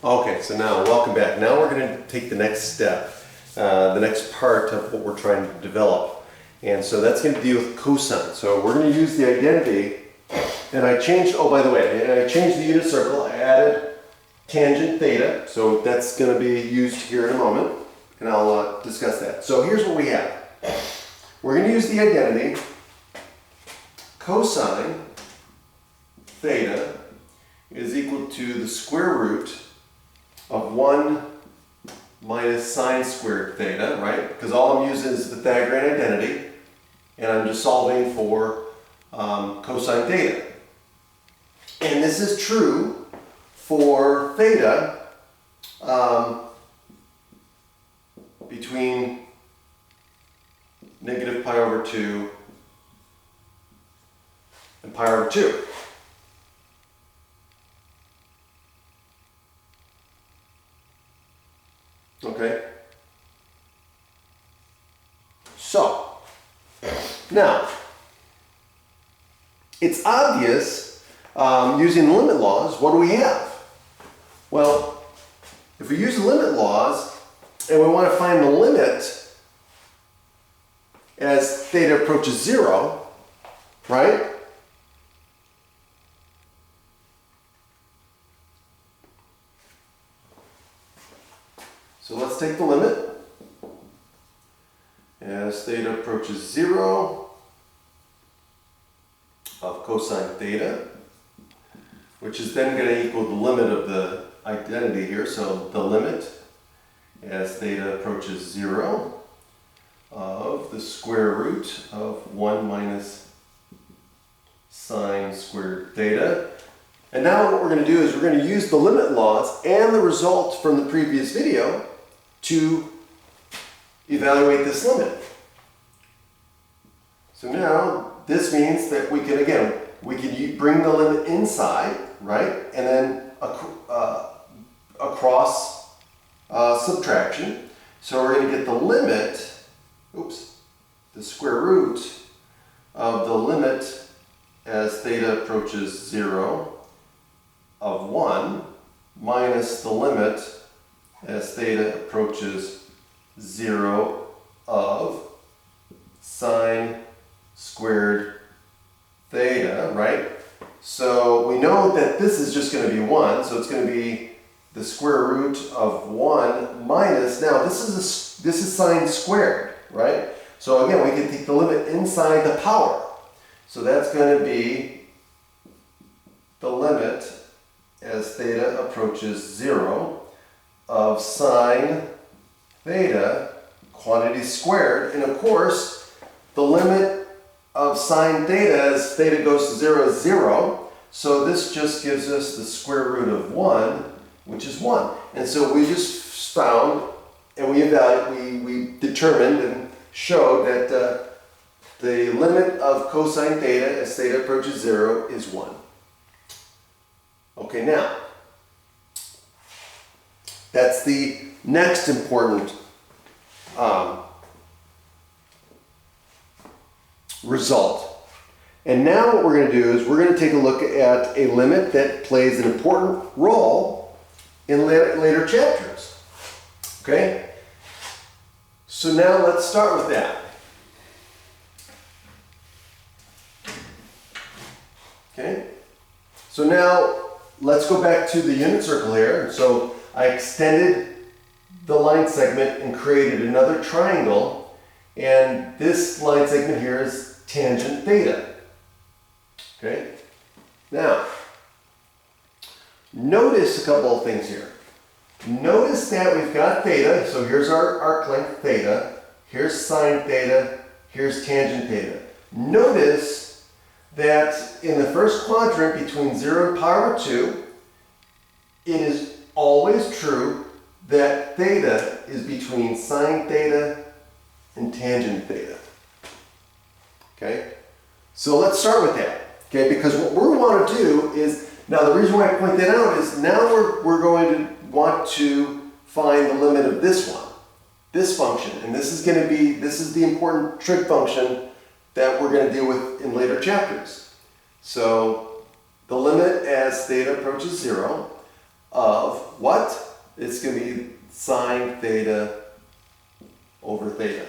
Okay, so now welcome back. Now we're going to take the next step, the next part of what we're trying to develop. And so that's going to deal with cosine. So we're going to use the identity, and I changed, oh by the way, and I changed the unit circle. I added tangent theta, so that's going to be used here in a moment, and I'll discuss that. So here's what we have. We're going to use the identity cosine theta is equal to the square root of 1 minus sine squared theta, right? Because all I'm using is the Pythagorean identity, and I'm just solving for cosine theta. And this is true for theta between negative pi over 2 and pi over 2. Okay? So, now, it's obvious using limit laws, what do we have? Well, if we use the limit laws and we want to find the limit as theta approaches 0, right? So let's take the limit as theta approaches 0 of cosine theta, which is then going to equal the limit of the identity here. So the limit as theta approaches 0 of the square root of 1 minus sine squared theta. And now what we're going to do is we're going to use the limit laws and the result from the previous video to evaluate this limit. So now this means that we can, again, we can bring the limit inside, right? And then across subtraction. So we're going to get the limit, the square root of the limit as theta approaches 0 of 1 minus the limit as theta approaches 0 of sine squared theta, right? So we know that this is just going to be 1, so it's going to be the square root of 1 minus, now this is sine squared, right? So again, we can take the limit inside the power. So that's going to be the limit as theta approaches 0 of sine theta quantity squared. And of course, the limit of sine theta as theta goes to 0 is 0. So this just gives us the square root of 1, which is 1. And so we just found, and we determined and showed that the limit of cosine theta as theta approaches 0 is 1. Okay, now, that's the next important result. And now what we're going to do is we're going to take a look at a limit that plays an important role in later chapters. Okay? So now let's start with that. Okay? So now let's go back to the unit circle here. So I extended the line segment and created another triangle, and this line segment here is tangent theta. Okay? Now, notice a couple of things here. Notice that we've got theta, so here's our arc length theta, here's sine theta, here's tangent theta. Notice that in the first quadrant between 0 and pi over 2, it is always true that theta is between sine theta and tangent theta. Okay? So let's start with that. Okay? Because what we want to do is, now the reason why I point that out is now we're going to want to find the limit of this one, this function. And this is going to be, this is the important trig function that we're going to deal with in later chapters. So the limit as theta approaches 0 of what? It's going to be sine theta over theta.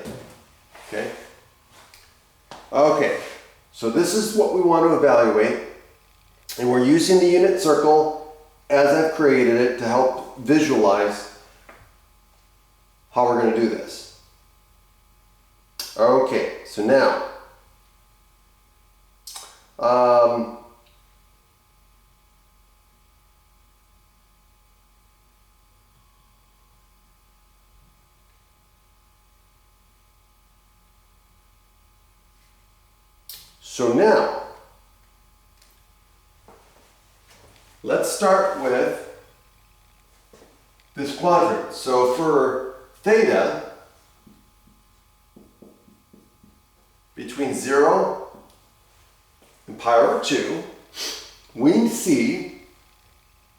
Okay? Okay, so this is what we want to evaluate. And we're using the unit circle as I've created it to help visualize how we're going to do this. Okay, so now, let's start with this quadrant. So for theta, between 0 and pi over 2, we see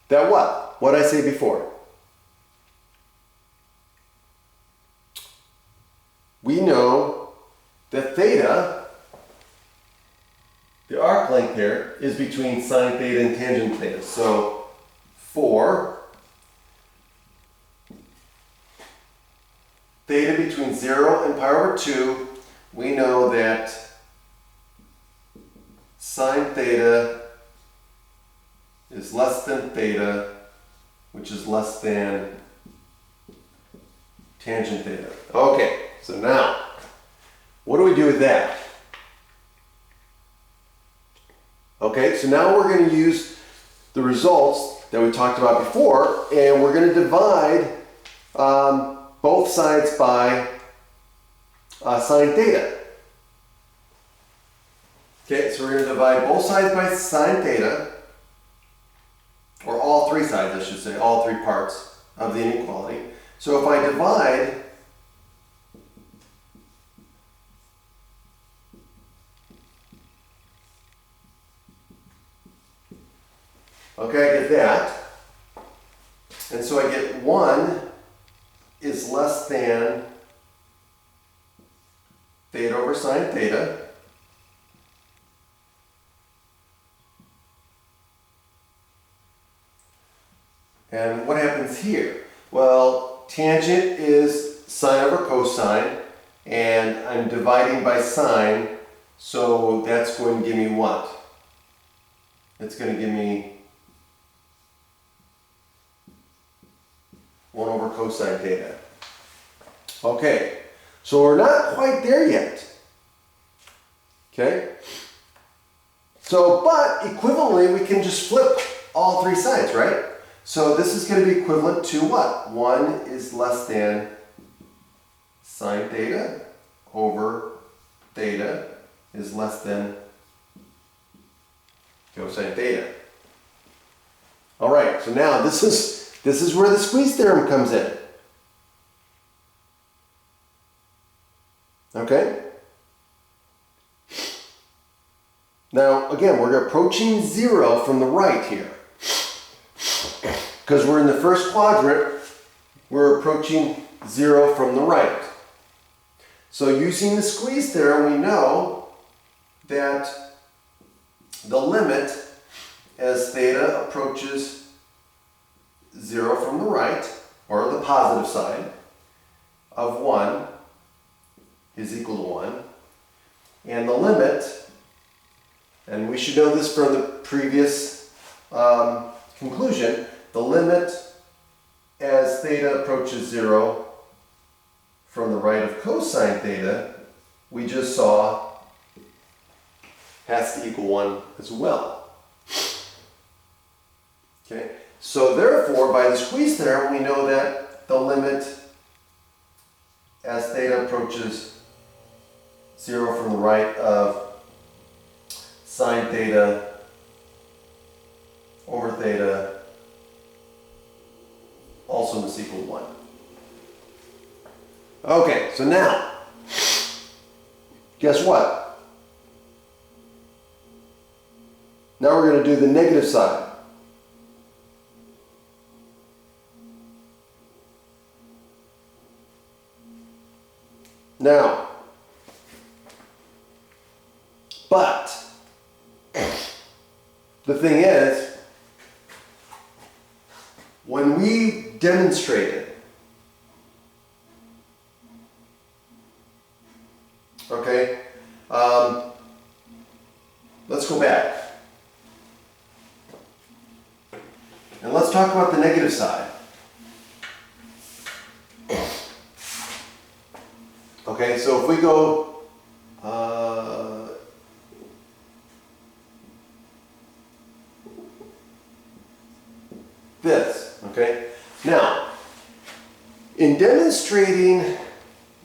that what? What did I say before? We know that theta, the arc length here, is between sine theta and tangent theta. So for theta between 0 and pi over 2, we know that sine theta is less than theta, which is less than tangent theta. Okay, so now, what do we do with that? Okay, so now we're going to use the results that we talked about before, and we're going to divide both sides by sine theta. Okay, so we're going to divide both sides by sine theta, or all three sides, I should say, all three parts of the inequality. So if I divide okay, I get that. And so I get 1 is less than theta over sine theta. And what happens here? Well, tangent is sine over cosine, and I'm dividing by sine, so that's going to give me what? It's going to give me 1 over cosine theta. Okay, so we're not quite there yet. Okay? So, but equivalently, we can just flip all three sides, right? So this is going to be equivalent to what? 1 is less than sine theta over theta is less than cosine theta. All right, so now this is where the squeeze theorem comes in. Okay? Now, again, we're approaching 0 from the right here. Because we're in the first quadrant, we're approaching 0 from the right. So using the squeeze theorem, we know that the limit as theta approaches 0 from the right, or the positive side, of 1 is equal to 1. And the limit, and we should know this from the previous conclusion, the limit as theta approaches 0 from the right of cosine theta, we just saw, has to equal 1 as well. Okay, so therefore, by the squeeze theorem, we know that the limit as theta approaches 0 from the right of sine theta over theta also must equal 1. Okay, so now, guess what? Now we're going to do the negative side. Now, but the thing is, when we demonstrated, okay, let's go back. And let's talk about the negative side. Okay, so if we go this, okay? Now, in demonstrating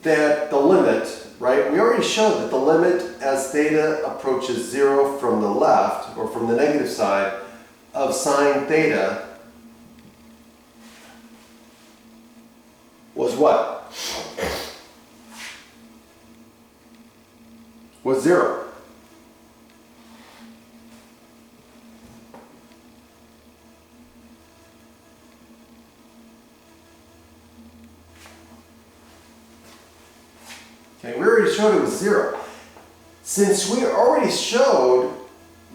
that the limit, right, we already showed that the limit as theta approaches 0 from the left, or from the negative side, of sine theta was what? Was 0. Okay, we already showed it was 0. Since we already showed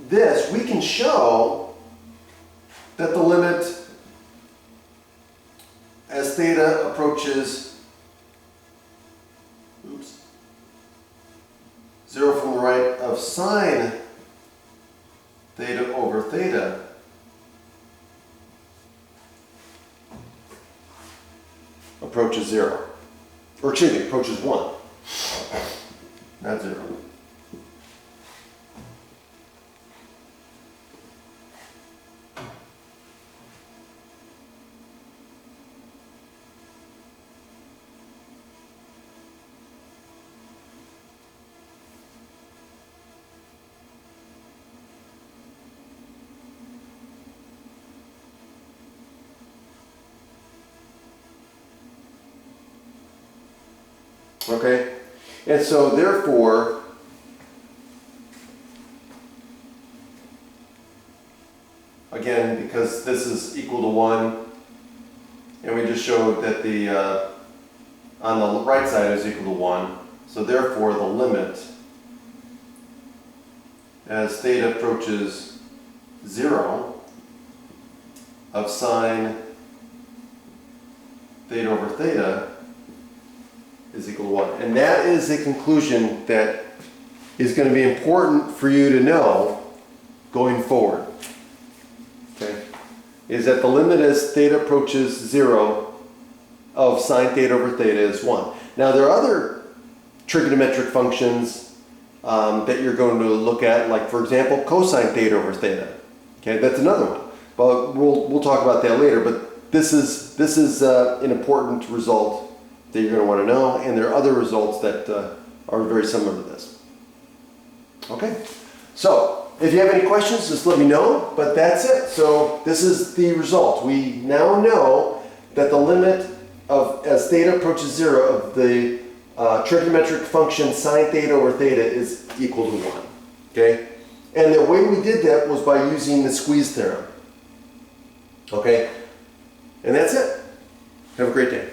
this, we can show that the limit as theta approaches 0 from the right of sine theta over theta approaches 0. Or excuse me, approaches 1. Not 0. Okay? And so therefore, again, because this is equal to 1, and we just showed that the on the right side is equal to 1, so therefore the limit as theta approaches 0 of sine theta over theta is equal to 1. And that is a conclusion that is going to be important for you to know going forward. Okay? Is that the limit as theta approaches 0 of sine theta over theta is 1. Now there are other trigonometric functions that you're going to look at, like for example cosine theta over theta. Okay, that's another one. But we'll talk about that later. But this is an important result that you're going to want to know, and there are other results that are very similar to this. Okay, so if you have any questions, just let me know, but that's it. So this is the result. We now know that the limit of as theta approaches 0 of the trigonometric function sine theta over theta is equal to 1. Okay, and the way we did that was by using the squeeze theorem. Okay, and that's it. Have a great day.